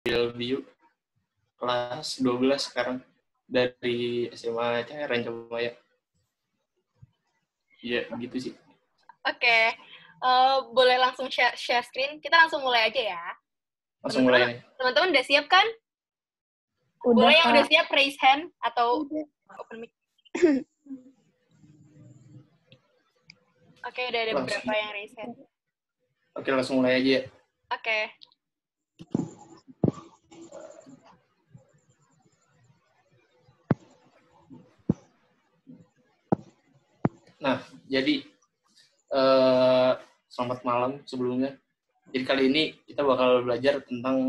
Bio kelas 12 sekarang dari SMA Cairan Jaya. Ya, gitu sih. Oke. Boleh langsung share screen? Kita langsung mulai aja ya. Langsung mulai nih. Teman-teman udah siap kan? Udah, boleh yang Kak. udah siap raise hand atau open mic. Oke, udah ada beberapa yang raise hand. Oke, langsung mulai aja ya. Oke. Nah, jadi selamat malam sebelumnya. Jadi kali ini kita bakal belajar tentang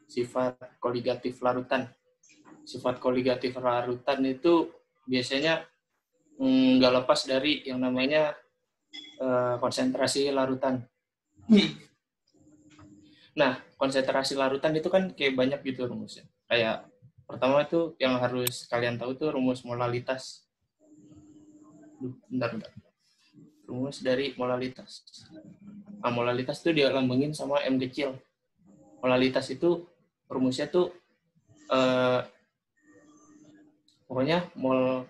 sifat koligatif larutan. Sifat koligatif larutan itu biasanya nggak lepas dari yang namanya konsentrasi larutan. Nah, konsentrasi larutan itu kan kayak banyak gitu rumusnya. Kayak pertama itu yang harus kalian tahu tuh rumus molalitas. Bentar. Rumus dari molalitas. Nah, molalitas itu dilambangin sama M kecil. Molalitas itu rumusnya tuh pokoknya mol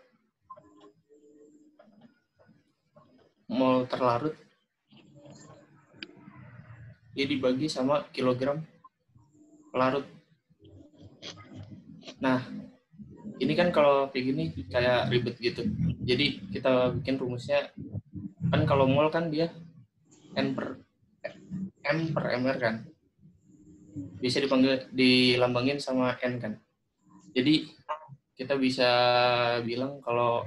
terlarut dia dibagi sama kilogram pelarut. Nah, ini kan kalau kayak gini kayak ribet gitu. Jadi kita bikin rumusnya kan kalau mol kan dia M per mr kan. Bisa dilambangin sama N kan. Jadi kita bisa bilang kalau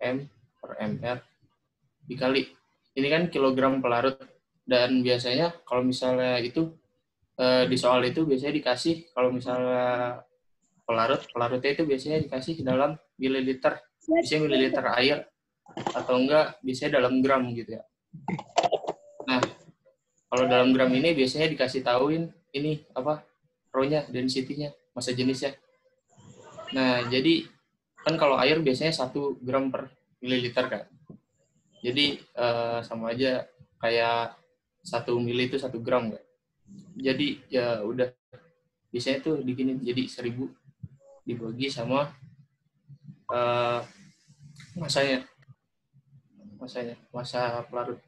M per mr dikali ini kan kilogram pelarut, dan biasanya kalau misalnya itu di soal itu biasanya dikasih kalau misalnya pelarutnya itu biasanya dikasih dalam mililiter, bisa mililiter air atau enggak biasanya dalam gram gitu ya. Nah, kalau dalam gram ini biasanya dikasih tahuin ini apa rho-nya, density-nya, massa jenisnya. Nah, jadi kan kalau air biasanya 1 gram per mililiter kan. Jadi sama aja kayak 1 mili itu 1 gram kan. Jadi ya udah biasanya tuh diginin jadi 1000 dibagi sama masanya massa pelarut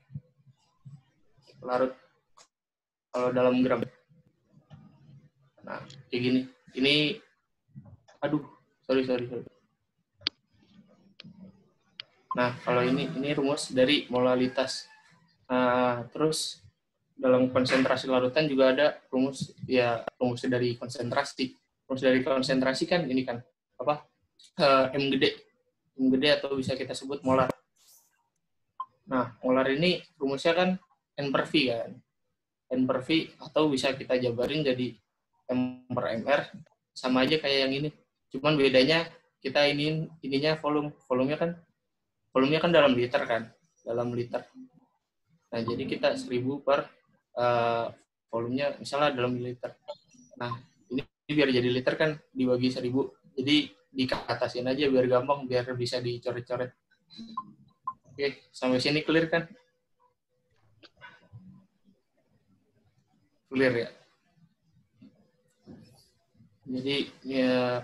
kalau dalam gram. Nah kayak gini, ini sorry. Nah kalau ini rumus dari molalitas. Nah terus dalam konsentrasi larutan juga ada rumus dari konsentrasi. Rumus dari konsentrasi kan ini kan apa M gede atau bisa kita sebut molar. Nah molar ini rumusnya kan N per V kan. N per V atau bisa kita jabarin jadi M per mr, sama aja kayak yang ini. Cuman bedanya kita ininya volumenya kan dalam liter kan, dalam liter. Nah jadi kita 1000 per volumenya misalnya dalam mililiter. Nah ini biar jadi liter kan dibagi 1000, jadi dikatasin aja biar gampang, biar bisa dicoret-coret. Oke, sampai sini clear kan? Clear ya. Jadi ya,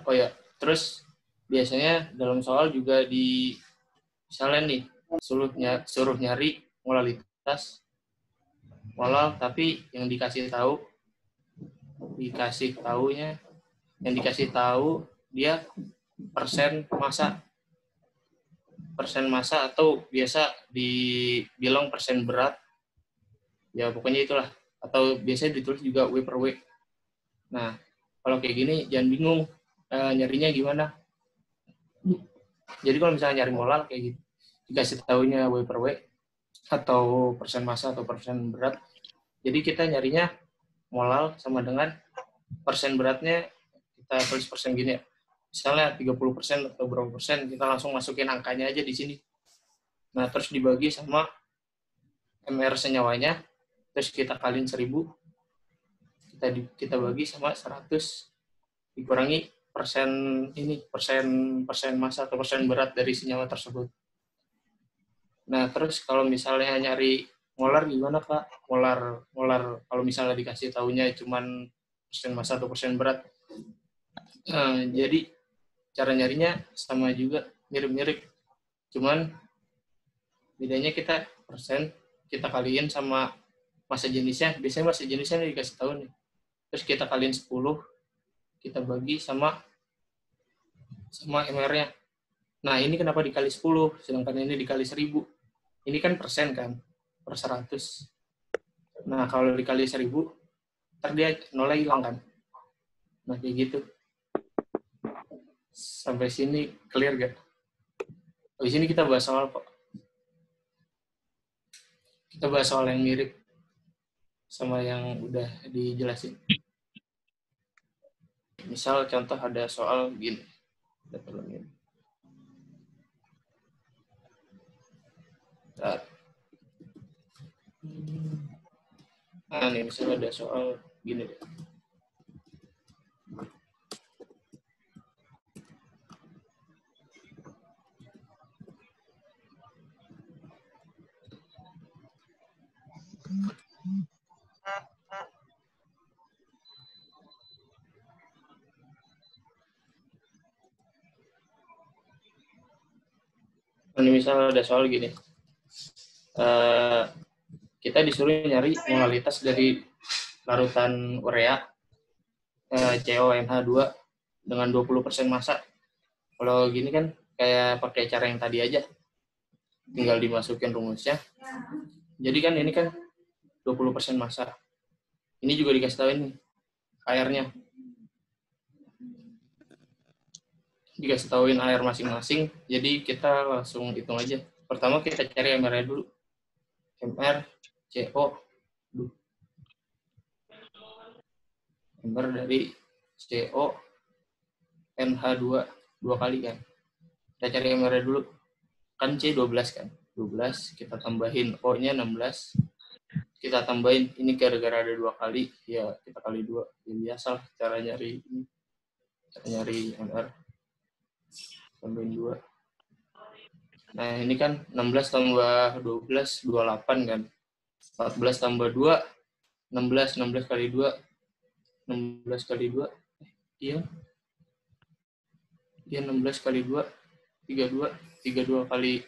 terus biasanya dalam soal juga misalnya nih suruh nyari molalitas molal, tapi yang dikasih tahu dia persen massa atau biasa dibilang persen berat ya, pokoknya itulah, atau biasanya ditulis juga W per W. Nah kalau kayak gini jangan bingung nyarinya gimana. Jadi kalau misalnya nyari molal kayak gitu dikasih tahunya W per W atau persen massa atau persen berat, jadi kita nyarinya molal sama dengan persen beratnya kita tulis persen gini ya. Misalnya 30% atau berapa persen, kita langsung masukin angkanya aja di sini. Nah, terus dibagi sama MR senyawanya, terus kita kaliin 1000, kita bagi sama 100 dikurangi persen massa atau persen berat dari senyawa tersebut. Nah, terus kalau misalnya nyari molar gimana, Pak? Molar kalau misalnya dikasih tahunya cuman persen massa atau persen berat. Jadi cara nyarinya sama juga, mirip-mirip. Cuman bedanya kita persen, kita kaliin sama massa jenisnya. Biasanya massa jenisnya dikasih tahu nih. Terus kita kaliin 10, kita bagi sama MR-nya. Nah, ini kenapa dikali 10, sedangkan ini dikali 1000? Ini kan persen kan, per 100. Nah, kalau dikali 1000, ntar dia nolnya hilang kan. Nah, kayak gitu. Sampai sini clear gak? Habis ini kita bahas soal kok. Kita bahas soal yang mirip sama yang udah dijelasin. Misal contoh ada soal gini. Nah, nih misalnya ada soal gini deh. Ini misalnya ada soal gini. Kita disuruh nyari molalitas dari larutan urea CONH2 dengan 20% massa. Kalau gini kan kayak pakai cara yang tadi aja. Tinggal dimasukin rumusnya. Jadi kan ini kan 20% massa. Ini juga dikasih tahu ini airnya. Dikasih tauin air masing-masing. Jadi kita langsung hitung aja. Pertama kita cari MR-nya dulu. MR CO. MR dari CO NH2 2 kali kan. Kita cari MR-nya dulu. Kan C 12 kan. 12 kita tambahin O-nya 16. Kita tambahin ini gara-gara ada 2 kali, ya kita kali 2. Ya biasa cara nyari ini. Cara nyari MR. Tambahin 2. Nah, ini kan 16 tambah 12, 28 kan. 14 tambah 2, 16 kali 2. 16 kali 2. Iya. Iya, 16 kali 2, 32. 32 kali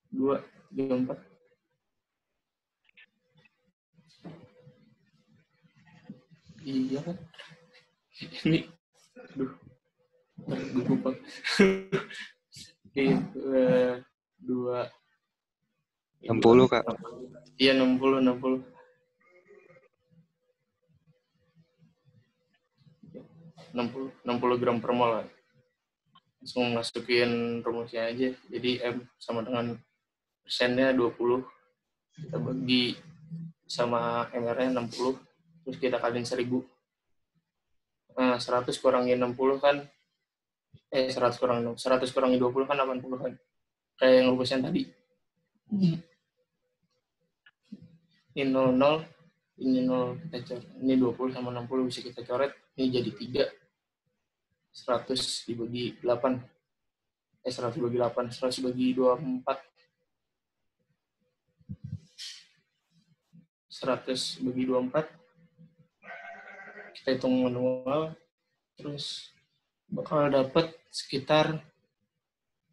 2, 34. Iya kan? Ini, aduh. Gue lupa. 2 60 Kak. Iya 60 gram per mol. Langsung masukin rumusnya aja. Jadi M sama dengan persennya 20. Kita bagi sama MR-nya 60. Terus kita kaliin 1000. Nah, 100 kurangi 60 kan 100 kurangi 20 kan 80 kan. Kayak yang rumusnya tadi. Ini 00, ini 0 kita coret. Ini 20 sama 60 bisa kita coret. Ini jadi 3. 100 dibagi 8. 100 dibagi 8. 100 dibagi 24. 100 bagi 24. Kita hitung manual. Terus bakal dapat sekitar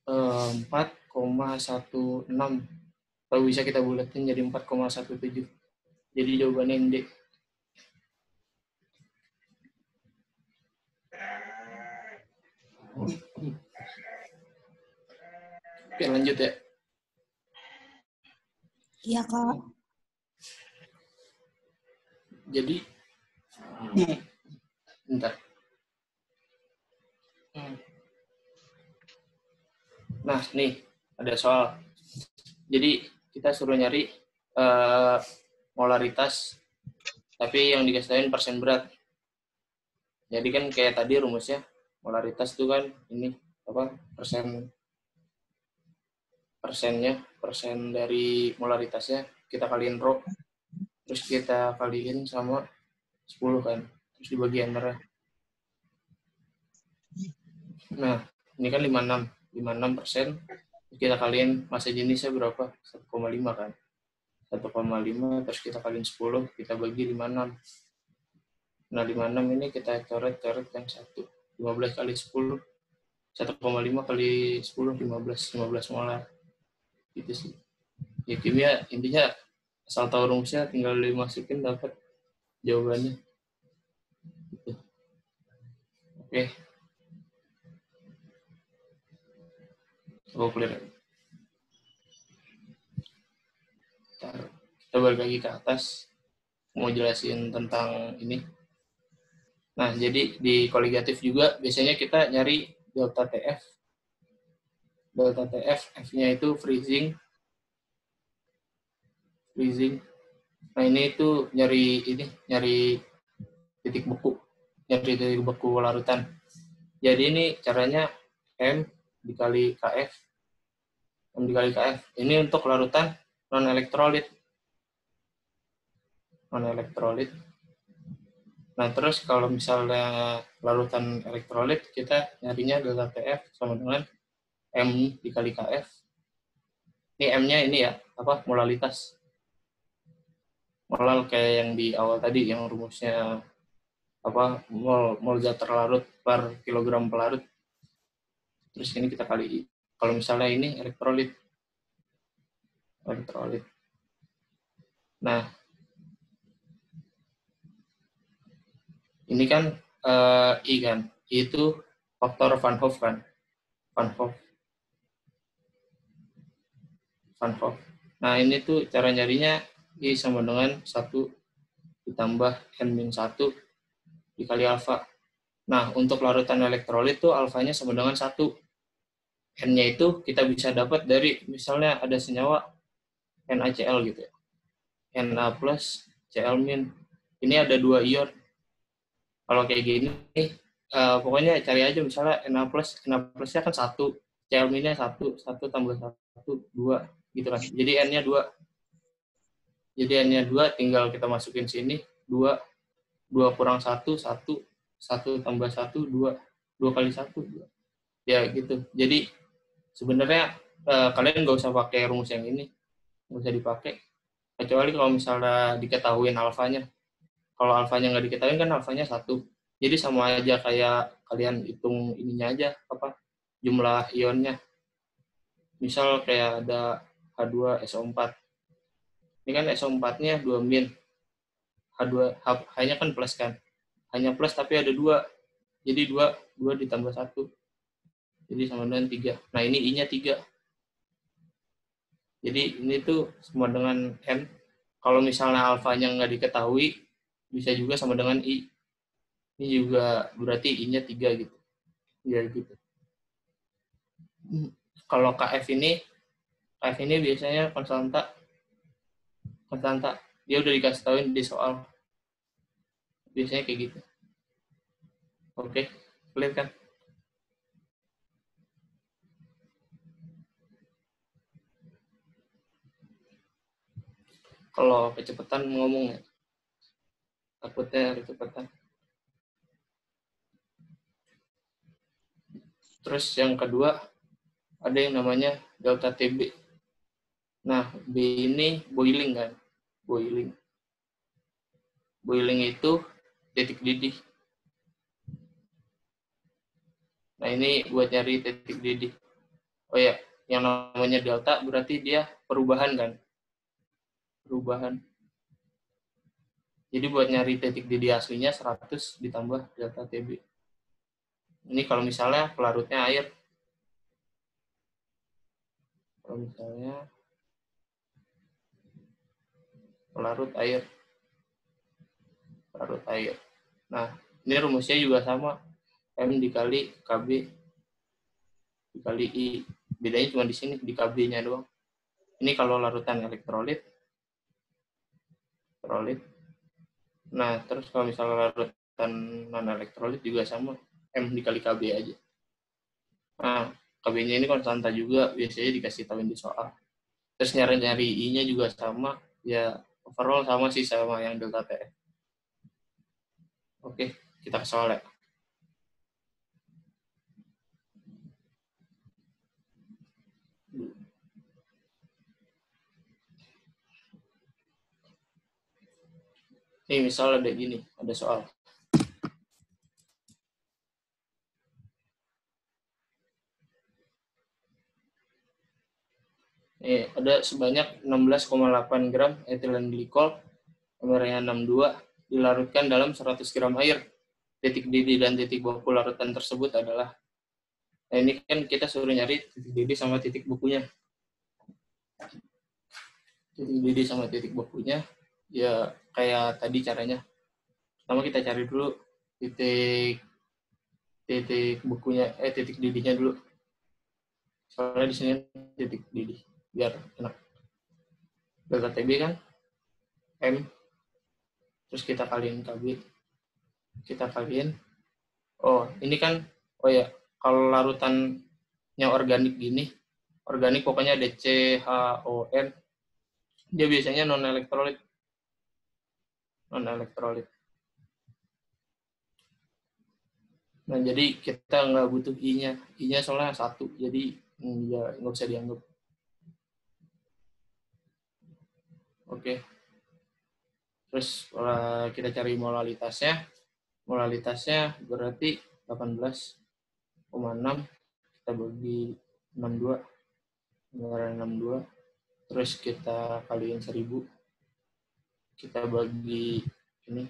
4,16. Kalau bisa kita bulatin jadi 4,17. Jadi jawabannya yang D. Oke, lanjut ya. Iya, Kak. Jadi, bentar. Nah, nih ada soal. Jadi kita suruh nyari molaritas, tapi yang dikasih persen berat. Jadi kan kayak tadi rumusnya, molaritas itu kan ini apa persen dari molaritasnya kita kaliin rho, terus kita kaliin sama 10 kan, terus dibagi MR-nya. Nah, ini kan 56%, kita kaliin massa jenisnya berapa? 1,5 kan. 1,5 terus kita kaliin 10, kita bagi 56. Nah, 56 ini kita coret-coret yang 1. 15 kali 10, 1,5 kali 10, 15 molar. Gitu sih. Ya, kimia intinya asal tahu rumusnya tinggal dimasukin dapat jawabannya. Gitu. Oke. Coba clear. Kita balik lagi ke atas. Mau jelasin tentang ini. Nah, jadi di koligatif juga biasanya kita nyari delta TF. Delta TF, F-nya itu freezing. Nah, ini itu nyari titik beku larutan. Jadi ini caranya M dikali KF. Ini untuk larutan non-elektrolit. Nah, terus kalau misalnya larutan elektrolit, kita nyarinya delta TF sama dengan M dikali KF. Ini M-nya ini ya, molalitas. Molal kayak yang di awal tadi, yang rumusnya mol zat terlarut per kilogram pelarut. Terus ini kita kali I. Kalau misalnya ini elektrolit. Nah, ini kan I kan. I itu faktor Van Hoff kan. Van Hoff. Nah, ini tuh cara nyarinya I sama dengan 1 ditambah N-1 dikali alfa. Nah, untuk larutan elektrolit tuh alfanya sama dengan 1. N-nya itu kita bisa dapat dari misalnya ada senyawa NaCl gitu ya. Na plus Cl min. Ini ada 2 ion. Kalau kayak gini, pokoknya cari aja misalnya Na plusnya kan 1, Cl minnya 1 tambah 1, 2 gitu kan. Jadi N-nya 2. Tinggal kita masukin sini 2 kurang 1 tambah 1 2 kali 1 2. Ya gitu. Jadi sebenarnya kalian nggak usah pakai rumus yang ini, nggak usah dipakai. Kecuali kalau misalnya diketahuin alfanya. Kalau alfanya nggak diketahuin kan alfanya 1. Jadi sama aja kayak kalian hitung ininya aja, jumlah ionnya. Misal kayak ada H2SO4. Ini kan SO4-nya 2 min. H-nya kan plus kan. Hanya plus tapi ada 2. Jadi 2 ditambah 1. Jadi sama dengan 3. Nah, ini I-nya 3. Jadi ini tuh sama dengan N. Kalau misalnya alfanya nggak diketahui, bisa juga sama dengan I. Ini juga berarti I-nya 3 gitu. Ya gitu. Kalau KF ini biasanya konstanta. Dia udah dikasih tahuin di soal. Biasanya kayak gitu. Oke, clear kan? Kalau kecepatan ngomong ya, takutnya kecepatan. Terus yang kedua, ada yang namanya delta TB. Nah, B ini boiling kan? Boiling itu titik didih. Nah, ini buat nyari titik didih. Oh ya, yang namanya delta berarti dia perubahan kan? Jadi buat nyari titik didih aslinya 100 ditambah delta TB. Ini kalau misalnya pelarutnya air. Kalau misalnya pelarut air. Nah, ini rumusnya juga sama. M dikali KB dikali I. Bedanya cuma di sini, di KB-nya doang. Ini kalau larutan elektrolit. Nah, terus kalau misalnya larutan non-elektrolit juga sama. M dikali KB aja. Nah, KB-nya ini konstanta juga, biasanya dikasih tahuin di soal. Terus nyari I-nya juga sama. Ya, overall sama sih sama yang delta TF. Oke, kita ke soal ya. Nih, misal ada gini, ada soal. Ada sebanyak 16,8 gram etilen glikol, MR-nya 62, dilarutkan dalam 100 gram air. Titik didih dan titik beku larutan tersebut adalah, nah ini kan kita suruh nyari titik didih sama titik bekunya. Titik didih sama titik bekunya, ya kayak tadi caranya. Pertama kita cari dulu titik bekunya, titik didihnya dulu. Soalnya di sini titik didih, biar enak. Delta TB kan M, terus kita kaliin KB, kita kaliin. Oh ini kan, oh ya, kalau larutannya organik gini, organik pokoknya ada CHON, dia biasanya non elektrolit. Nah jadi kita nggak butuh I-nya soalnya 1, jadi ya nggak usah dianggap. Oke. Terus kita cari molalitasnya. Molalitasnya berarti 18,6 kita bagi 62. 62. Terus kita kaliin 1000. Kita bagi ini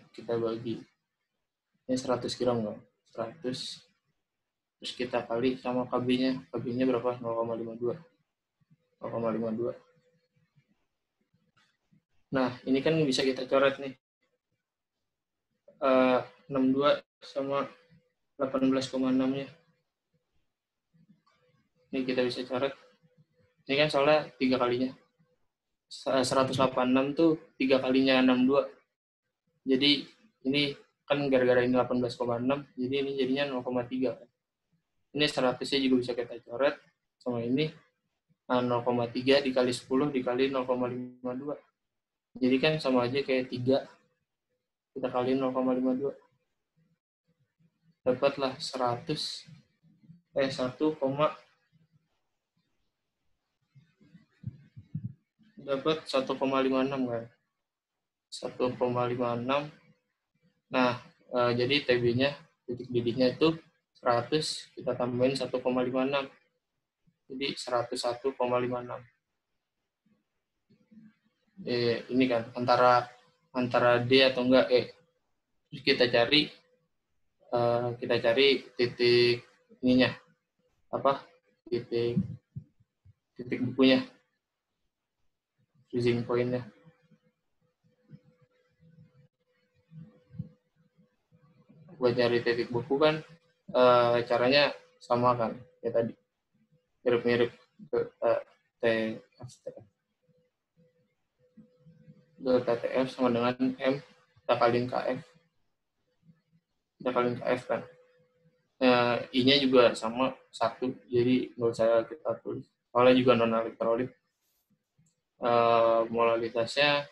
100 gram kan? 100. Terus kita kali sama KB-nya. KB-nya berapa? 0,52. Nah, ini kan bisa kita coret nih. 62 sama 18,6-nya. Ini kita bisa coret. Ini kan soalnya 3 kalinya. 186 tuh 3 kalinya 62. Jadi ini kan gara-gara ini 18,6, jadi ini jadinya 0,3. Ini 100-nya juga bisa kita coret. Sama ini 0,3 dikali 10 dikali 0,52. Jadi kan sama aja kayak 3. Kita kaliin 0,52. Dapatlah 100. 1, dapat 1,56 kan. 1,56. Nah, jadi TB-nya, titik didihnya itu 100, kita tambahin 1,56. Jadi 101,56. Ini kan antara D atau enggak E. Terus kita cari titik ininya. Titik bukunya. Freezing point-nya. Buat nyari titik buku kan caranya sama kan ya tadi, mirip-mirip delta TF sama dengan M, kita kaliin KF kan. I-nya juga sama 1, jadi nggak usah kita tulis soalnya juga non elektrolit. Molalitasnya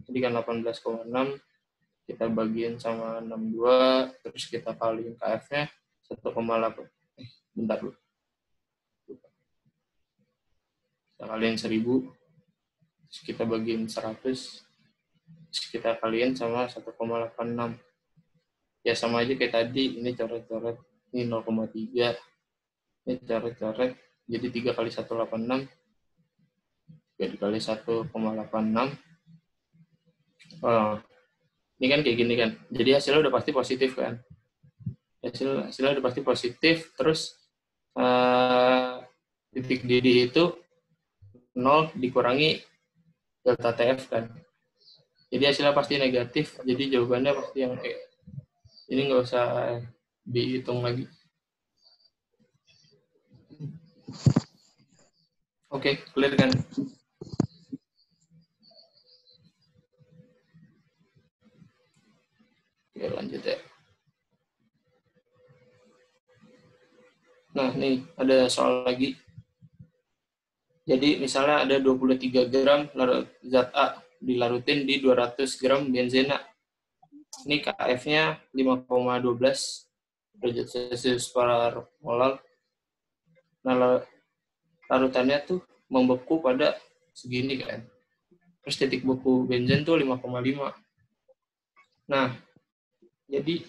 tadi kan 18,6, kita bagiin sama 62, terus kita kaliin KF-nya 1,8. Bentar dulu. Kita kaliin 1000, terus kita bagiin 100, terus kita kaliin sama 1,86. Ya sama aja kayak tadi, ini coret-coret, ini 0,3, ini coret-coret, jadi 3 kali 186, 3 dikali 1,86. Ini kan kayak gini kan, jadi hasilnya udah pasti positif kan. Hasilnya udah pasti positif, terus titik didih itu 0 dikurangi delta TF kan. Jadi hasilnya pasti negatif, jadi jawabannya pasti yang E. Ini nggak usah dihitung lagi. Oke, clear kan? Oke, lanjut ya. Nah, nih ada soal lagi. Jadi misalnya ada 23 gram zat A dilarutin di 200 gram benzena. Ini KF-nya 5,12 derajat Celcius per molar. Nah, larutannya tuh membeku pada segini kan. Terus titik beku benzen tuh 5,5. Nah, jadi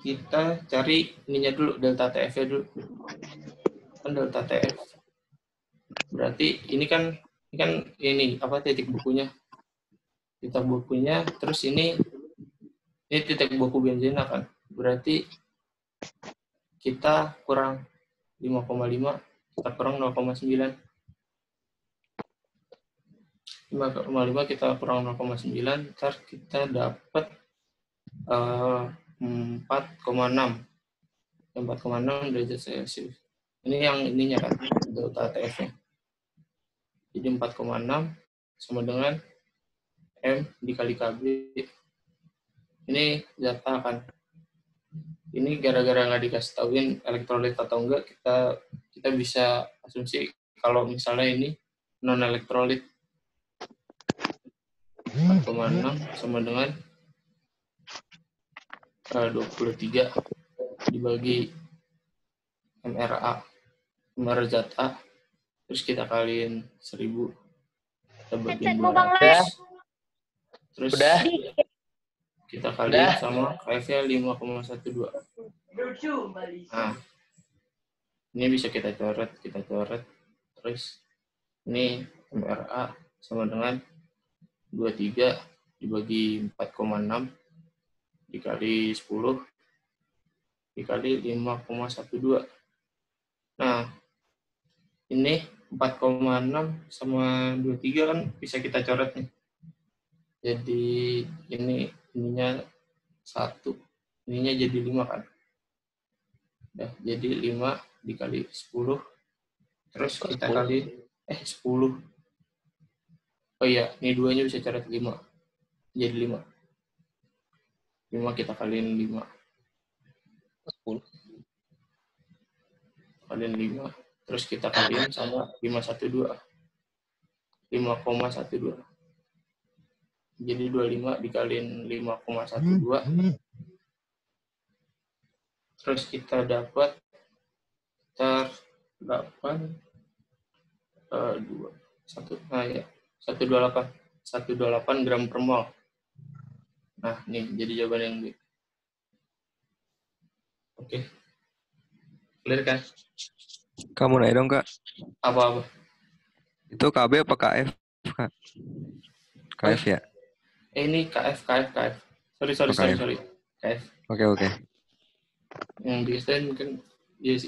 kita cari ininya dulu, delta TF-nya dulu. Kan delta TF Berarti ini apa titik bukunya? Titik bukunya, terus ini titik buku benzina kan. Berarti kita kurang 5,5, kita kurang 0,9. 5,5 kita kurang 0,9, ntar kita dapat 4,6. 4,6 derajat Celcius. Ini yang ininya kan, delta TF-nya. Jadi 4,6 sama dengan M dikali KB. Ini data kan. Ini gara-gara nggak dikasih tauin elektrolit atau enggak, kita bisa asumsi kalau misalnya ini non elektrolit. 4,6 sama dengan 23 dibagi MRA, MR zat A, terus kita kaliin 1000, kita bagi 200, terus kita kaliin sama KF-nya 5,12. Nah, ini bisa kita coret, terus ini MRA sama dengan 23 dibagi 4,6 dikali 10 dikali 5,12. Nah, ini 4,6 sama 23 kan bisa kita coret nih. Jadi ininya 1, ininya jadi 5 kan. Nah, jadi 5 dikali 10, terus kita kali 10. Oh iya, ini 2-nya bisa coret 5. Jadi 5. 5 kita kaliin 5. 10. Kaliin 5. Terus kita kaliin sama 5,12. 5,12. Jadi 25 dikaliin 5,12. Terus kita dapat 8 2 1 nah ya 128 gram per mol. Nah, nih jadi jawaban yang B. Oke. Clear kan? Kamu nanya dong, Kak. Apa-apa? Itu KB apa KF, Kak? KF ya? Ini KF. Sorry. KF. Oke. Yang di stand kan iya.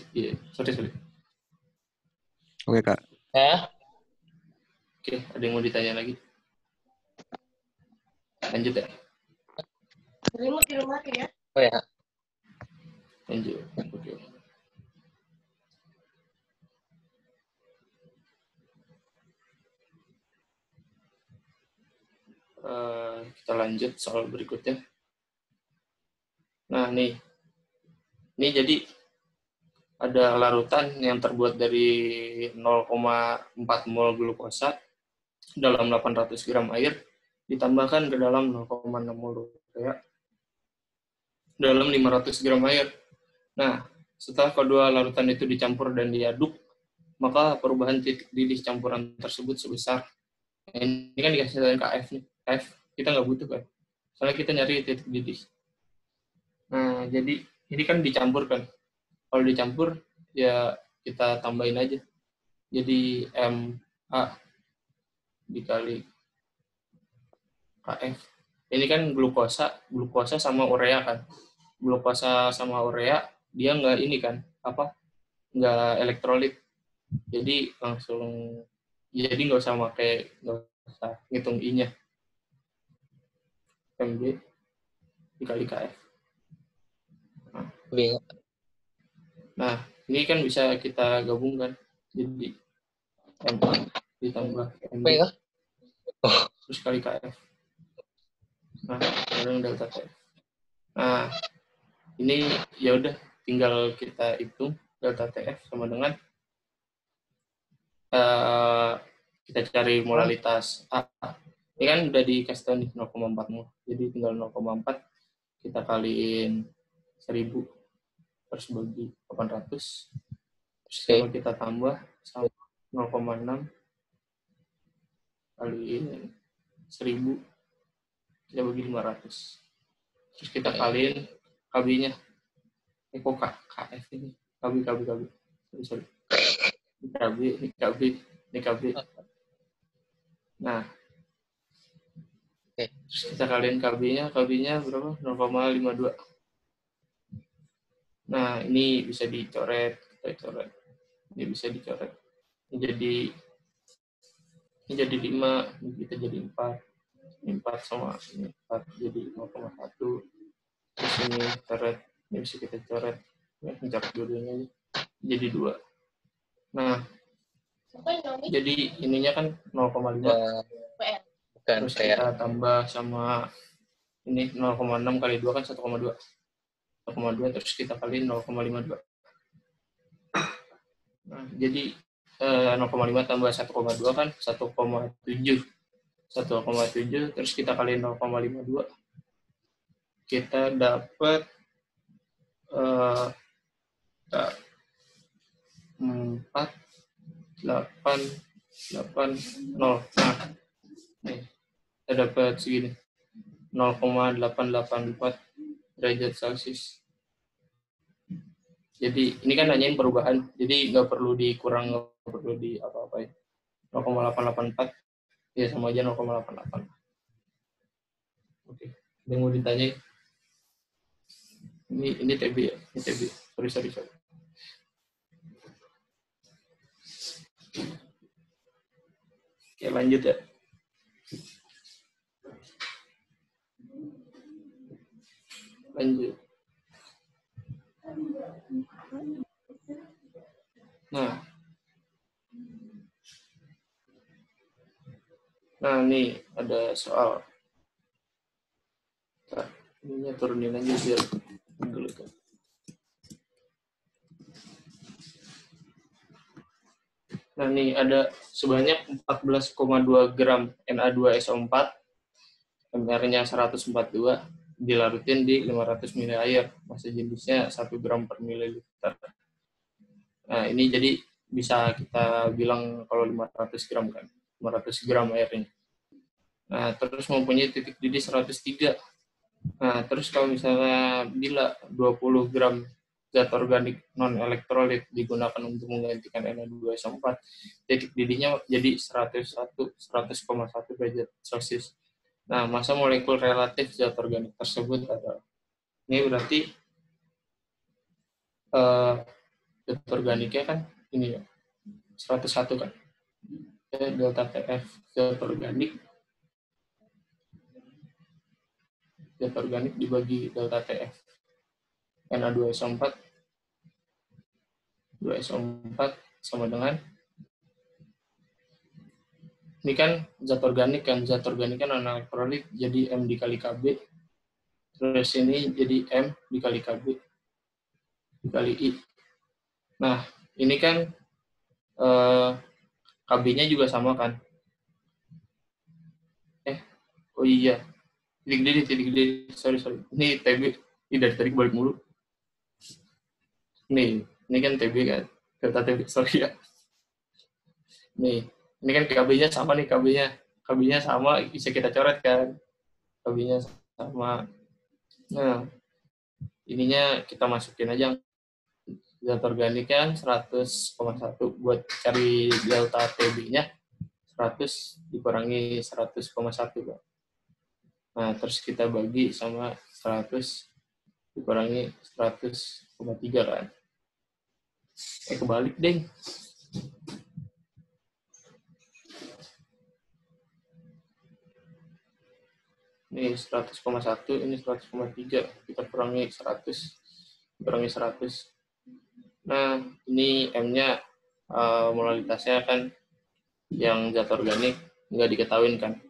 Sorry. Oke, Kak. Oke, ada yang mau ditanya lagi? Lanjut ya? Oh ya. Lanjut. Oke. Kita lanjut soal berikutnya. Nah, nih. Ini jadi ada larutan yang terbuat dari 0,4 mol glukosa dalam 800 gram air ditambahkan ke dalam 0,6 mol urea dalam 500 gram air. Nah, setelah kedua larutan itu dicampur dan diaduk, maka perubahan titik didih campuran tersebut sebesar. Ini kan dikasih tanda KF nih. KF kita nggak butuh kan, soalnya kita nyari titik didih. Nah, jadi ini kan dicampur kan. Kalau dicampur, ya kita tambahin aja. Jadi MA dikali KF. Ini kan glukosa sama urea kan. Glukosa sama urea, dia nggak ini kan, nggak elektrolit. Jadi nggak usah ngitung I-nya. MB dikali KF. Nah, ini kan bisa kita gabungkan. Jadi MA ditambah MB terus kali KF. Nah, bareng delta TF. Nah, ini ya udah tinggal kita hitung delta TF sama dengan kita cari molalitas A. Ini kan udah dikasih tahu nih 0,4 mol. Jadi tinggal 0,4 kita kaliin 1000 terus bagi 800. Terus kalau kita tambah sama 0,6 kaliin 1000 kita bagi 500. Terus kita kaliin KB-nya. KF ini. KB. Sorry. KB. Ini KB. Nah, Oke. terus kita kaliin KB-nya berapa? 0,52. Nah, ini bisa dicoret, kita coret. Ini bisa dicoret. Ini jadi 5, ini kita jadi 4. Ini 4 sama ini 4 jadi 0,1. Terus ini coret, ini bisa kita coret. Ya, coret dua-duanya aja. Jadi 2. Nah, jadi ininya kan 0,5. Bukan Terus kayak kita tambah sama ini 0,6 kali 2 kan 1,2. 1,2 terus kita kaliin 0,52. Nah, jadi 0,5 tambah 1,2 kan 1,7. 1,7 terus kita kaliin 0,52. Kita dapat 4, 8, 8, 0. Nah, nih, kita dapat segini. 0,884 derajat Celcius. Jadi ini kan nanyain perubahan, jadi nggak perlu dikurang, nggak perlu di apa-apain. 0,884 ya sama aja 0,88. Oke, ada yang mau ditanya? Ini TB ya, ini TB. Sorry. Oke, lanjut ya. Lanjut. Nah, nih ada soal. Nah, ininya turunin aja biar dulu kan. Nah, nih ada sebanyak 14,2 gram Na2SO4, MR-nya 142, dilarutin di 500 ml air, massa jenisnya 1 gram per mililiter. Nah, ini jadi bisa kita bilang kalau 500 gram kan, 500 gram airnya. Nah, terus mempunyai titik didih 103. Nah, terus kalau misalnya bila 20 gram zat organik non-elektrolit digunakan untuk menggantikan Na2SO4, titik didihnya jadi 100,1 derajat Celcius. Nah, massa molekul relatif zat organik tersebut adalah, ini berarti zat organiknya kan ini ya, 101 kan. Delta TF zat organik dibagi delta TF Na2SO4 2SO4 sama dengan, ini kan zat organik kan non-elektrolit, jadi M dikali KB, terus ini jadi M dikali KB dikali I. Nah, ini kan KB-nya juga sama kan. Oh iya, titik didih, sorry. Ini TB, ini dari tadi balik mulu. Nih, ini kan TB kan, delta TB, sorry ya. Nih, ini kan KB-nya sama nih, KB-nya sama, bisa kita coret kan. KB-nya sama. Nah, ininya kita masukin aja zat organik kan 100,1, buat cari delta TB-nya 100 dikurangi 100,1 kan. Nah, terus kita bagi sama 100 dikurangi 100,3 kan. Kebalik deng. Ini 100,1, ini 100,3. Kita kurangi 100. Nah, ini M-nya molalitasnya kan yang zat organik nggak diketahuin kan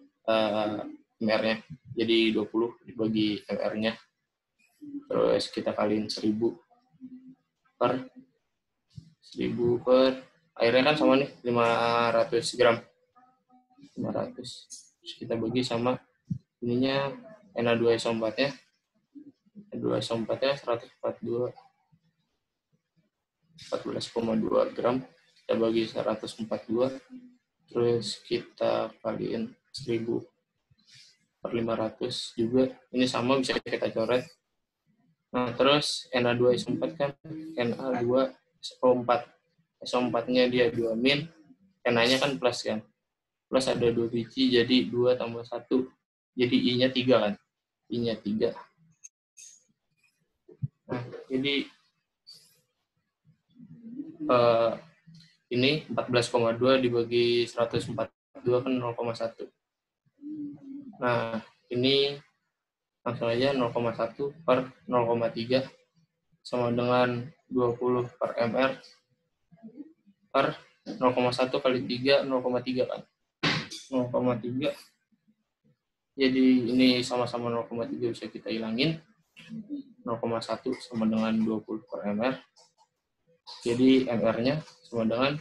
MR-nya. Jadi 20 dibagi MR-nya. Terus kita kaliin 1000 per airnya kan sama nih 500 gram. 500. Terus kita bagi sama ininya Na2SO4-nya. Na2SO4-nya 142. 14,2 gram, kita bagi 142, terus kita kaliin 1000 per 500 juga, ini sama bisa kita coret. Nah, terus Na2SO4 kan Na2SO4, SO4-nya dia 2-, NA-nya kan plus kan. Plus ada 2 biji, jadi 2 tambah 1. Jadi I-nya 3 kan. I-nya 3. Nah, jadi ini 14,2 dibagi 142 kan 0,1. Nah, ini langsung aja 0,1 per 0,3 sama dengan 20 per MR per 0,1 kali 3, 0,3 kan. 0,3. Jadi ini sama-sama 0,3 bisa kita hilangin. 0,1 sama dengan 20 per MR. Jadi MR-nya sama dengan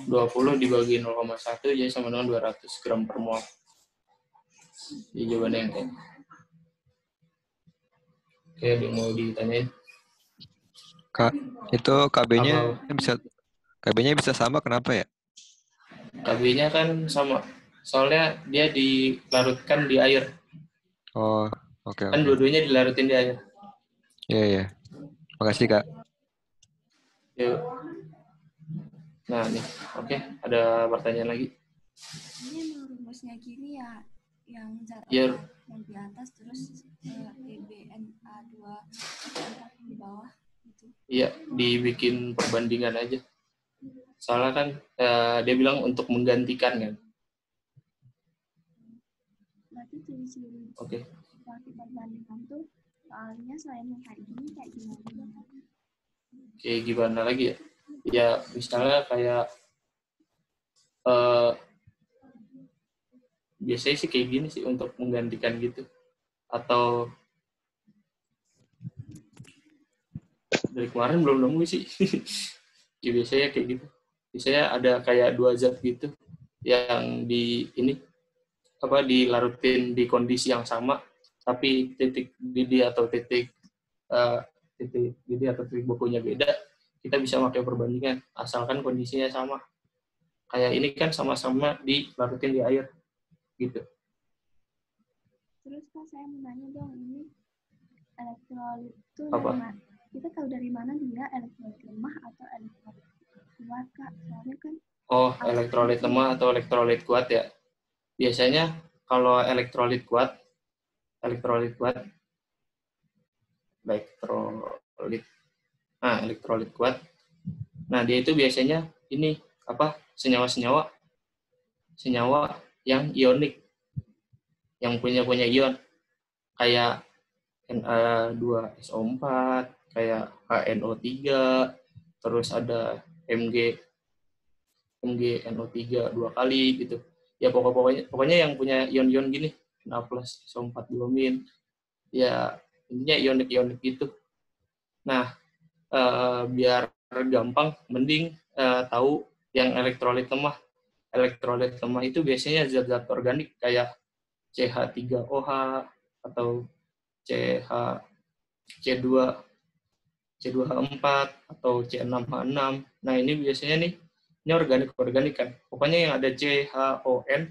20 dibagi 0,1 jadi sama dengan 200 gram per mol. Jadi jawabannya yang kayak. Oke, ada yang mau ditanyain? Kak, itu KB-nya bisa sama kenapa ya? KB-nya kan sama. Soalnya dia dilarutkan di air. Oh, oke. Kan dua-duanya dilarutin di air. Iya, iya. Makasih, Kak. Yuk. Nah, nih. Oke, ada pertanyaan lagi? Ini emang rumusnya gini ya, yang zat Iya. yang di atas terus TBNA2 di bawah gitu. Iya, dibikin perbandingan aja. Soalnya kan dia bilang untuk menggantikan kan. Berarti ciri-ciri Oke. berarti perbandingan tuh soalnya selain yang kayak gini kayak gimana kan? Kayak gimana lagi ya? Ya, misalnya kayak biasanya sih kayak gini sih untuk menggantikan gitu. Atau dari kemarin belum nemu sih. Ya, biasanya kayak gitu. Biasanya ada kayak 2 zat gitu yang dilarutin di kondisi yang sama, tapi titik didih atau titik didih atau titik bukunya beda, kita bisa pakai perbandingan asalkan kondisinya sama. Kayak ini kan sama-sama dilarutin di air gitu. Terus Pak, saya mau nanya dong, ini elektrolit itu Apa? dari mana? Kita tahu dari mana dia elektrolit lemah atau elektrolit kuat, Kak? Soalnya kan Elektrolit lemah atau elektrolit kuat ya. Biasanya kalau elektrolit kuat elektrolit kuat. Nah, dia itu biasanya ini senyawa yang ionik, yang punya ion kayak Na2SO4, kayak HNO3, terus ada MgNO3 2 kali gitu. Ya pokoknya yang punya ion-ion gini, Na+, SO4 bromin. Ya intinya ionik gitu. Nah, biar gampang, mending tahu yang elektrolit lemah. Elektrolit lemah itu biasanya zat-zat organik kayak CH3OH atau C2H4 atau C6H6. Nah, ini biasanya nih, ini organik kan. Pokoknya yang ada CHON,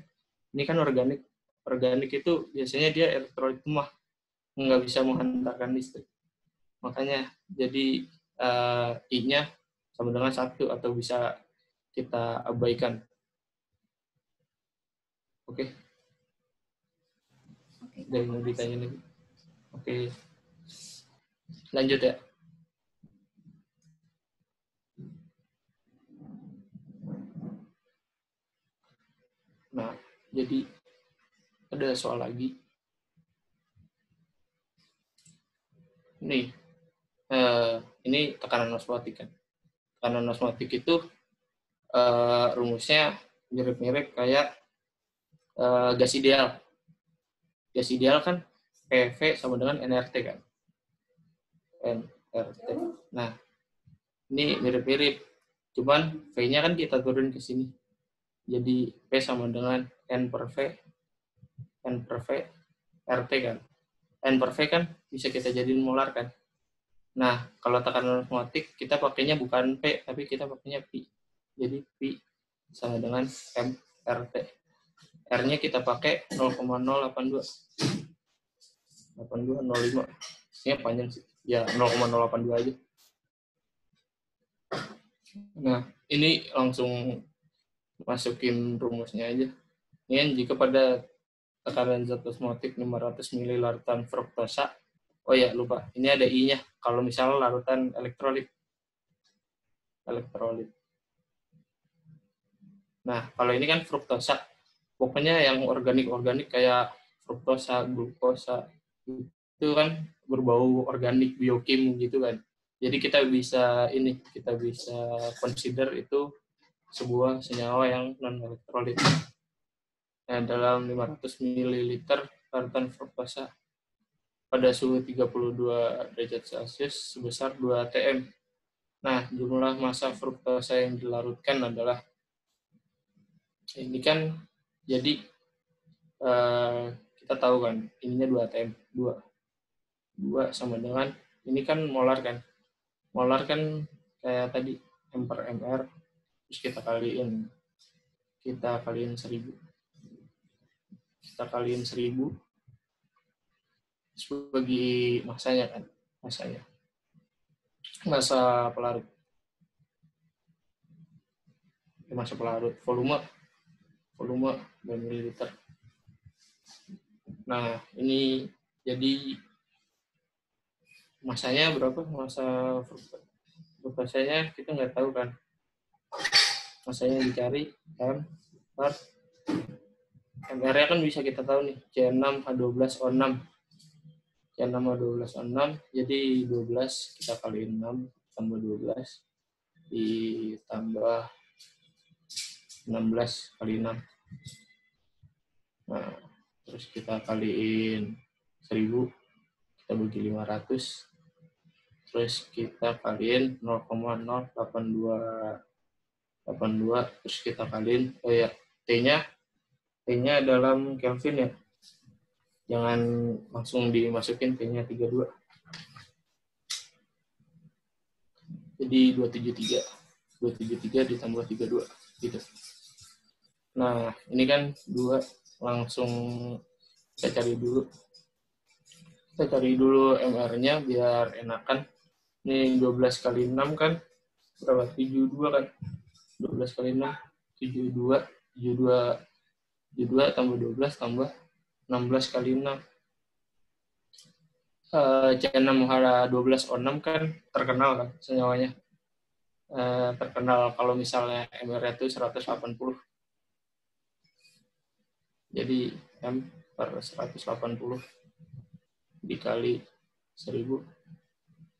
ini kan organik. Organik itu biasanya dia elektrolit lemah, nggak bisa menghantarkan listrik. Makanya jadi I-nya sama dengan 1 atau bisa kita abaikan. Oke. Dari mau ditanya lagi. Oke. Lanjut ya. Nah, jadi ada soal lagi. Nih, ini tekanan osmotik kan. Tekanan osmotik itu rumusnya mirip-mirip kayak gas ideal. Gas ideal kan PV sama dengan nRT kan. nRT. Nah, ini mirip-mirip. Cuman V-nya kan kita turun ke sini. Jadi P sama dengan N per V RT kan. N per V kan bisa kita jadiin molar kan. Nah, kalau tekanan osmotik kita pakainya bukan P, tapi kita pakainya Pi. Jadi Pi sama dengan M RT. R-nya kita pakai 0,082. 8205. Ini panjang sih. Ya, 0,082 aja. Nah, ini langsung masukin rumusnya aja. Ini jika pada tekanan zat osmotik 500 ml larutan fruktosa. Oh ya, lupa. Ini ada I-nya. Kalau misalnya larutan elektrolit. Nah, kalau ini kan fruktosa. Pokoknya yang organik-organik kayak fruktosa, glukosa, itu kan berbau organik, biokim gitu kan. Jadi kita bisa consider itu sebuah senyawa yang non-elektrolit. Nah, dalam 500 ml larutan fruktosa pada suhu 32 derajat Celcius sebesar 2 atm. Nah, jumlah massa fruktosa yang dilarutkan adalah ini kan, jadi kita tahu kan ininya 2 atm, 2 sama dengan ini kan molar kan. Molar kan kayak tadi m per mr, terus kita kaliin 1000. Kita kaliin 1000 bagi masanya kan, massa pelarut, volume mililiter. Nah, ini jadi masanya berapa? Massa fruktosanya kita nggak tahu kan. Masanya dicari M per MR-nya kan bisa kita tahu nih, C6H12O6. C6H12O6, jadi 12 kita kaliin 6 tambah 12 ditambah 16 kali 6. Nah, terus kita kaliin 1000, kita bagi 500, terus kita kaliin 0,082, terus kita kaliin, T-nya dalam Kelvin ya. Jangan langsung dimasukin T-nya 32. Jadi 273 ditambah 32 gitu. Nah, ini kan 2, langsung kita cari dulu. Kita cari dulu MR-nya biar enakan. Ini 12 kali 6 kan berapa? 72 kan. 12 kali 6 72 tambah 12 tambah 16 kali 6. C6H12O6 kan terkenal kan senyawanya. Terkenal kalau misalnya MR itu 180. Jadi M per 180 dikali 1000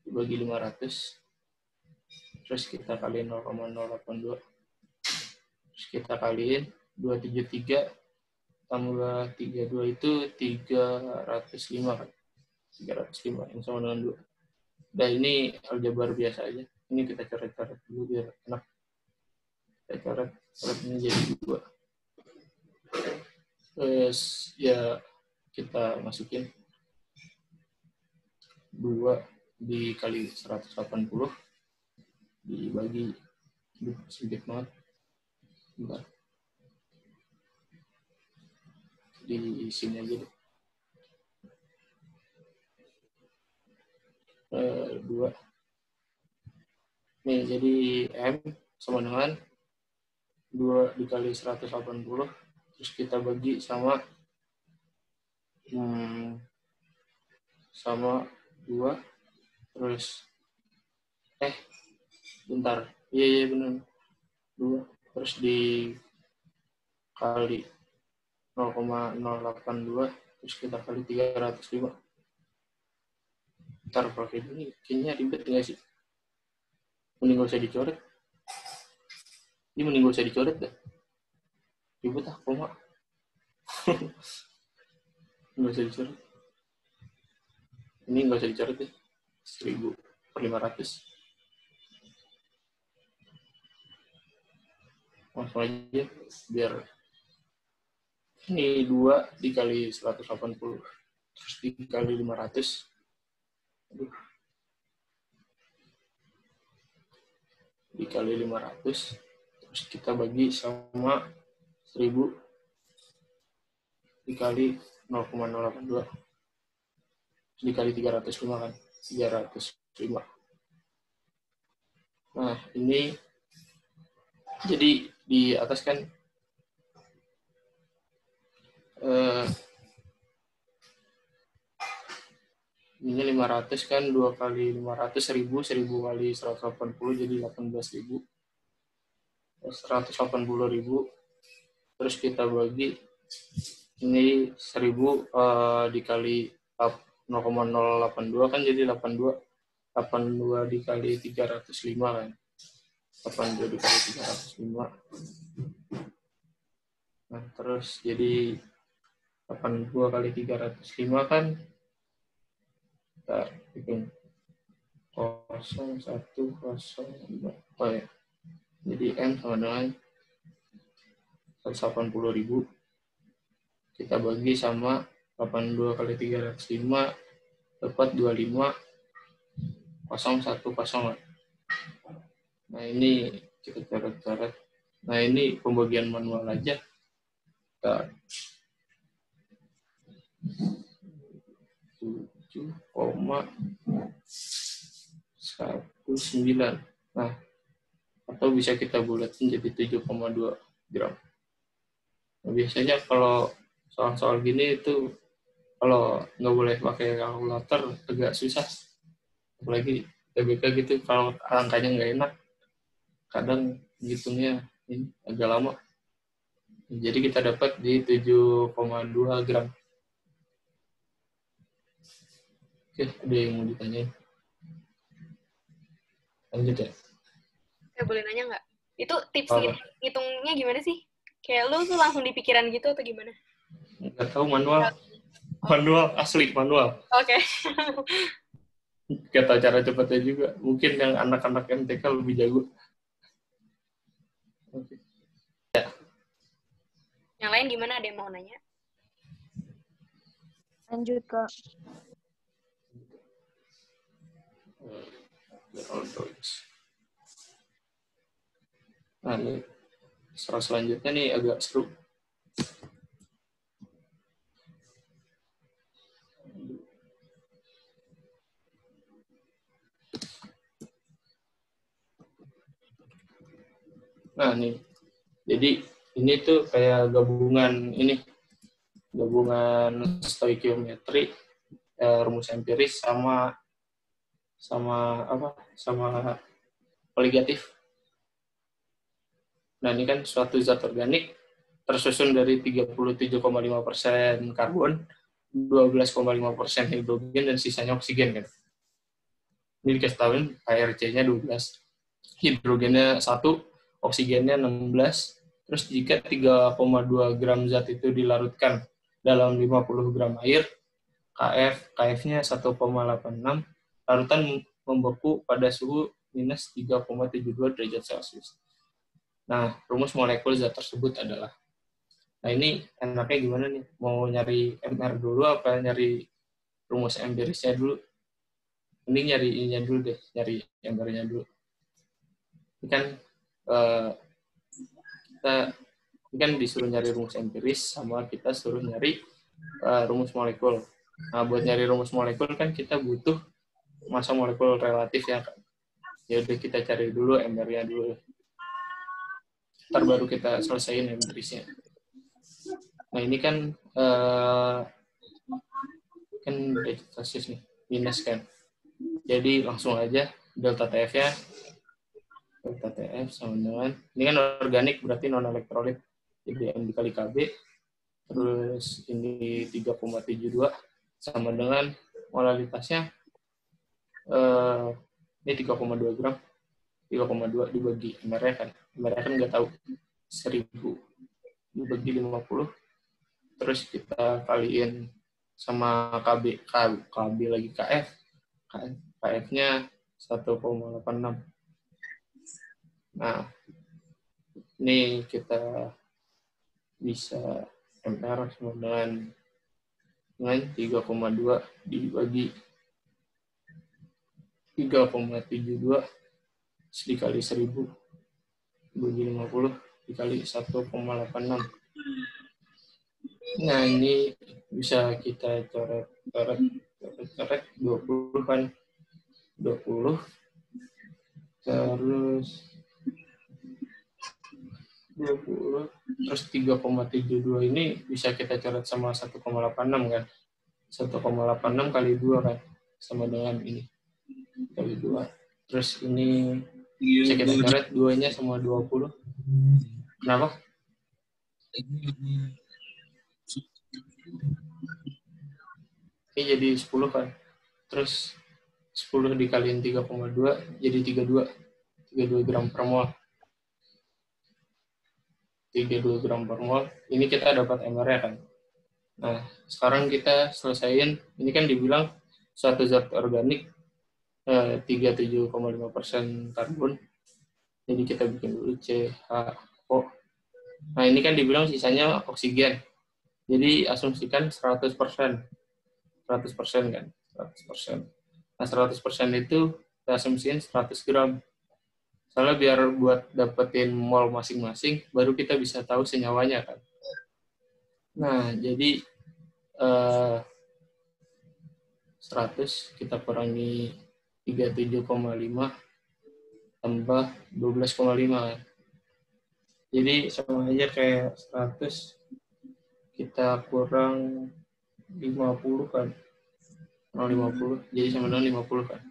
dibagi 500. Terus kita kaliin 0,082. Terus kita kaliin 273 tambah 32 itu 305 kan. 305 yang sama dengan 2. Dan ini aljabar biasa aja. Ini kita coret-coret dulu biar enak. Kita coret ini jadi 2. Terus ya kita masukin 2 dikali 180 dibagi sedikit banget. Bentar. Di sini aja deh. 2. Nih, jadi M sama dengan 2 dikali 180, terus kita bagi sama 2, terus bentar. Iya benar. 2, terus dikali 0,082, terus kita kali 305. Ntar pakai ini kayaknya ribet nggak sih? Mending gak usah dicoret. Ini mending gak usah dicoret dah. Ribet koma. Nggak usah dicoret. Ini nggak usah dicoret deh. 1000 per 500. Langsung aja biar ini 2 dikali 180 terus dikali 500. Dikali 500 terus kita bagi sama 1000 dikali 0,082 dikali 305 kan, 305. Nah, ini jadi di atas kan ini 500 kan, 2 kali 500 1000, 1000 kali 180 jadi 18.000. 180.000. Terus kita bagi ini 1000 dikali 0,082 kan jadi 82. 82 dikali 305 kan. 82 dikali 305. Nah, terus jadi 82 kali 305 kan kita hitung 0105. Oh ya. Jadi M sama dengan 180.000. Kita bagi sama 82 kali 305 dapat 25.010. Nah, ini kita coret-coret. Nah, ini pembagian manual aja. Kita 7,19. Nah, atau bisa kita bulatin jadi 7,2 gram. Nah, biasanya kalau soal-soal gini itu kalau nggak boleh pakai kalkulator agak susah. Apalagi TBK gitu, kalau angkanya nggak enak, kadang ngitungnya ini agak lama. Jadi kita dapat di 7,2 gram. Oke, ada yang mau ditanyain? Lanjut ya. Boleh nanya nggak? Itu tips Apa? ngitungnya gimana sih? Kayak lu tuh langsung di pikiran gitu atau gimana? Nggak tahu, manual. Manual, asli manual. Oke. Nggak tahu cara cepatnya juga. Mungkin yang anak-anak MTK lebih jago. Oke. Yang lain gimana? Ada yang mau nanya? Lanjut, Kak. Nah, ini selanjutnya nih agak seru. Nah, nih. Jadi ini tuh kayak gabungan stoikiometri, rumus empiris sama koligatif. Nah, ini kan suatu zat organik tersusun dari 37,5% karbon, 12,5% hidrogen, dan sisanya oksigen kan. Ini dikasih tahuin ARC-nya 12, hidrogennya 1, oksigennya 16. Terus jika 3,2 gram zat itu dilarutkan dalam 50 gram air, KF-nya 1,86, larutan membeku pada suhu minus 3,72 derajat Celcius. Nah, rumus molekul zat tersebut adalah, nah ini enaknya gimana nih? Mau nyari MR dulu apa nyari rumus empirisnya dulu? Ini nyari ininya dulu deh, nyari MR-nya dulu. Ini kan kita ini kan disuruh nyari rumus empiris, sama kita suruh nyari rumus molekul. Nah, buat nyari rumus molekul kan kita butuh massa molekul relatif ya kan. Ya udah kita cari dulu MR-nya dulu. Ntar baru kita selesaiin empirisnya. Nah, ini kan derajat Celcius nih, minus kan. Jadi langsung aja delta TF-nya, delta TF sama dengan, ini kan organik berarti non elektrolit, jadi M dikali KB, terus ini 3,72 sama dengan molalitasnya ini 3,2 gram, 3,2 dibagi MR-nya kan nggak tahu, 1000 dibagi 50, terus kita kaliin sama KB lagi KF-nya 1,86. Nah, ini kita bisa MR sama dengan 3,2 dibagi 3,72 dikali 1000 dibagi 50 dikali 1,86. Nah, ini bisa kita coret 20 kan, 20 terus 20, terus 3,72 ini bisa kita coret sama 1,86 kan. 1,86 kali 2 kan, sama dengan ini. Kali 2. Terus ini bisa kita coret 2-nya sama 20. Kenapa? Ini jadi 10 kan. Terus 10 dikaliin 3,2 jadi 32 gram per mol. 32 gram per mol. Ini kita dapat MR-nya kan. Nah, sekarang kita selesaiin. Ini kan dibilang suatu zat organik 37,5% karbon. Jadi kita bikin dulu CHO. Nah, ini kan dibilang sisanya oksigen. Jadi asumsikan 100%. 100% kan. 100%. Nah, 100% itu kita asumsiin 100 gram. Soalnya biar buat dapetin mol masing-masing, baru kita bisa tahu senyawanya kan. Nah, jadi 100 kita kurangi 37,5 tambah 12,5 kan. Jadi sama aja kayak 100 kita kurang 50 kan. Kurang 50, jadi sama dengan 50 kan.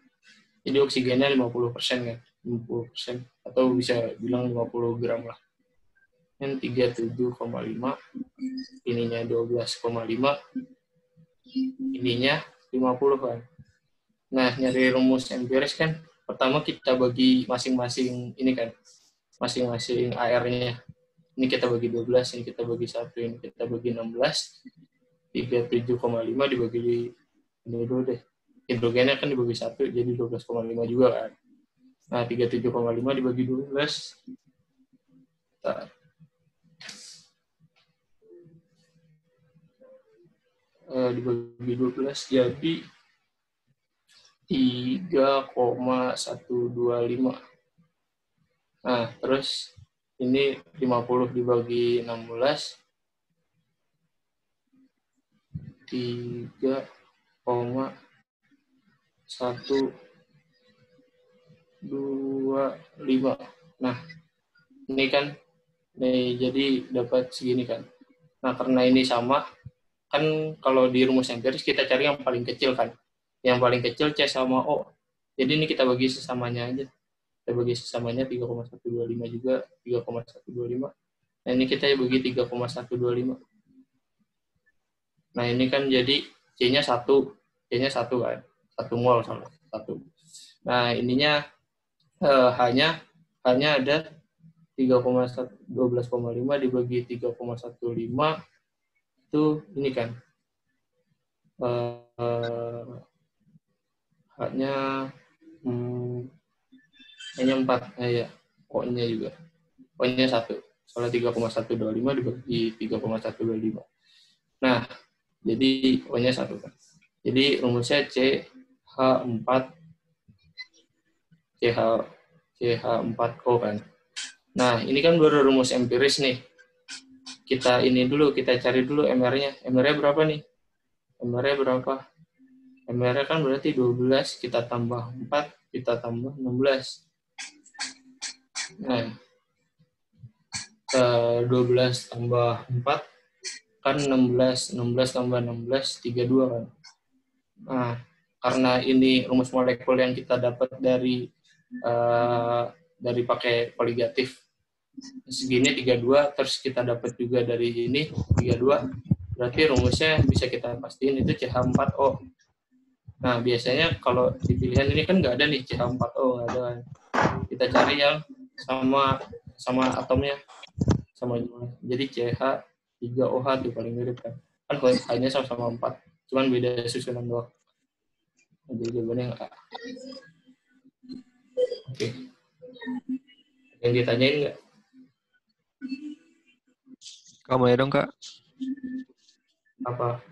Jadi oksigennya 50% kan. 50%. Atau bisa bilang 50 gram lah. Yang 37,5, ininya 12,5, ininya 50 kan. Nah, nyari rumus empiris kan, pertama kita bagi masing-masing ini kan, masing-masing AR-nya. Ini kita bagi 12, ini kita bagi 1, ini kita bagi 16. 37,5 dibagi ini dulu deh. Hidrogennya kan dibagi 1, jadi 12,5 juga kan. Nah, 37,5 dibagi 12. Bentar. Dibagi 12 jadi 3,125. Nah, terus ini 50 dibagi 16. 3,125. Nah, ini kan nih jadi dapat segini kan. Nah, karena ini sama, kan kalau di rumus empiris kita cari yang paling kecil kan. Yang paling kecil C sama O. Jadi ini kita bagi sesamanya aja. Kita bagi sesamanya 3,125 juga, 3,125. Nah, ini kita bagi 3,125. Nah, ini kan jadi C-nya 1. C-nya 1 kan. 1 mol salah. 1. Nah, ininya hanya ada 12,5 dibagi 3,15 itu ini kan hanya 4 ya, O-nya juga. O-nya 1. Soalnya 3,125 dibagi 3,125. Nah, jadi O-nya 1 kan. Jadi rumusnya CH4O kan. Nah, ini kan baru rumus empiris nih. Kita ini dulu, kita cari dulu MR-nya. MR-nya berapa nih? MR-nya berapa? MR-nya kan berarti 12, kita tambah 4, kita tambah 16. Nah, 12 tambah 4, kan 16. 16 tambah 16, 32 kan. Nah, karena ini rumus molekul yang kita dapat dari pakai koligatif. Segini 32, terus kita dapat juga dari ini 32, berarti rumusnya bisa kita pastiin itu CH4O. Nah, biasanya kalau di pilihan ini kan nggak ada nih CH4O, nggak ada. Kita cari yang sama atomnya, sama jumlah. Jadi CH3OH itu paling mirip kan. Kan hanya sama-sama 4, cuman beda susunan doang. Jadi jawabannya A. Oke. Yang ditanyain nggak? Kamu ya dong, Kak. Apa?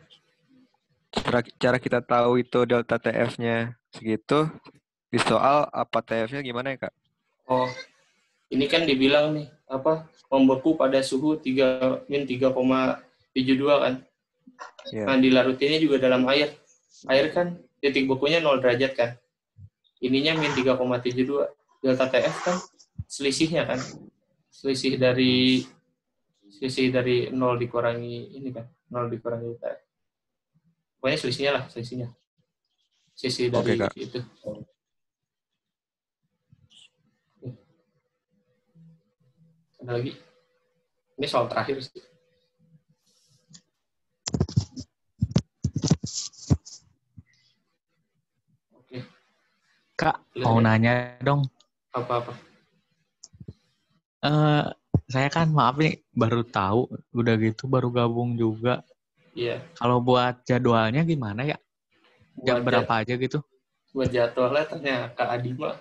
Cara kita tahu itu delta TF-nya segitu, di soal apa TF-nya gimana ya, Kak? Oh, ini kan dibilang nih, membeku pada suhu 3-3,72 kan. Yeah. Nah, dilarutinnya juga dalam air. Air kan titik bekunya 0 derajat kan. Ininya -3,72. Delta TF kan selisihnya kan. selisih dari 0 dikurangi ini kan, 0 dikurangi UTS. Pokoknya selisihnya lah, selisihnya. Selisih Oke, dari Kak. itu. Ada lagi? Ini soal terakhir sih. Oke, Kak, Boleh, mau ya? nanya dong. Apa-apa? Saya kan maaf nih baru tahu, udah gitu baru gabung juga. Iya. Kalau buat jadwalnya gimana ya? Jam berapa aja gitu? Buat jadwalnya tanya Kak Adima.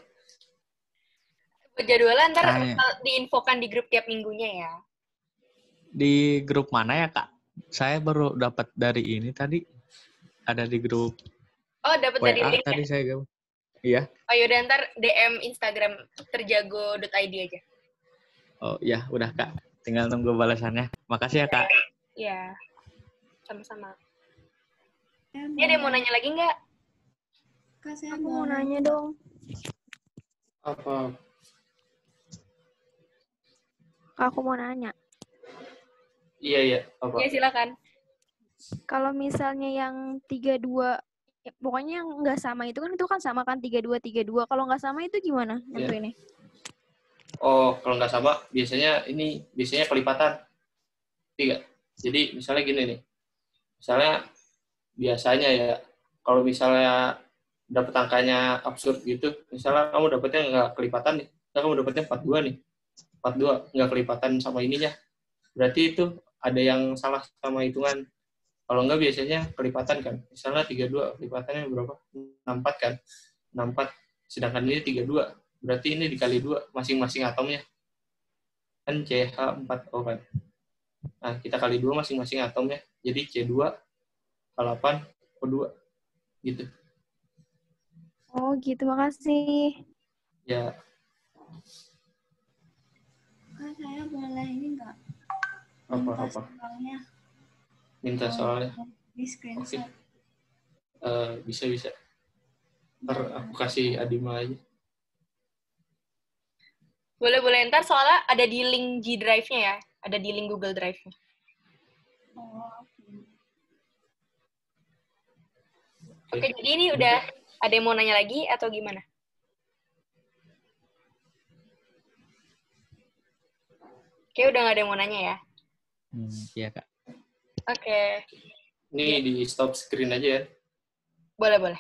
Buat jadwalnya ntar Tanya. diinfokan di grup tiap minggunya ya. Di grup mana ya, Kak? Saya baru dapat dari ini tadi. Ada di grup Oh, dapat dari WA link tadi ya? saya gabung. Iya. Oh, yaudah ntar DM Instagram terjago.id aja. Oh iya, udah Kak. Tinggal tunggu balasannya. Makasih ya, Kak. Iya, sama-sama. Eh, Ini ada yang mau nanya lagi nggak? Kak, saya Aku mau nanya dong. Apa? Kak, aku mau nanya. Iya. Apa? Iya, silakan. Kalau misalnya yang 32, ya, pokoknya yang nggak sama itu kan sama kan 32. Kalau nggak sama itu gimana nentuinnya? Oh, kalau nggak sama, biasanya kelipatan. Tiga. Jadi misalnya gini nih. Misalnya biasanya ya, kalau misalnya dapet angkanya absurd gitu, misalnya kamu dapetnya nggak kelipatan nih, kamu dapetnya 42 nih. 42 nggak kelipatan sama ininya. Berarti itu ada yang salah sama hitungan. Kalau nggak biasanya kelipatan kan. Misalnya 32, kelipatannya berapa? 64 kan. 64. Sedangkan ini 32. Berarti ini dikali 2 masing-masing atomnya. Kan CH4O kan. Nah, kita kali 2 masing-masing atomnya. Jadi C2, K8, O2. Gitu. Oh gitu, makasih. Ya, Kak, saya boleh ini nggak? apa-apa. Soalnya Minta soalnya. di screenshot. Bisa. Ntar aku kasih Adima aja. Boleh. Ntar soalnya ada di link G Drive-nya ya. Ada di link Google Drive-nya. Oh, Oke, jadi ini udah ada yang mau nanya lagi atau gimana? Oke, udah nggak ada yang mau nanya ya. Iya, Kak. Oke, Ini di stop screen aja ya. boleh.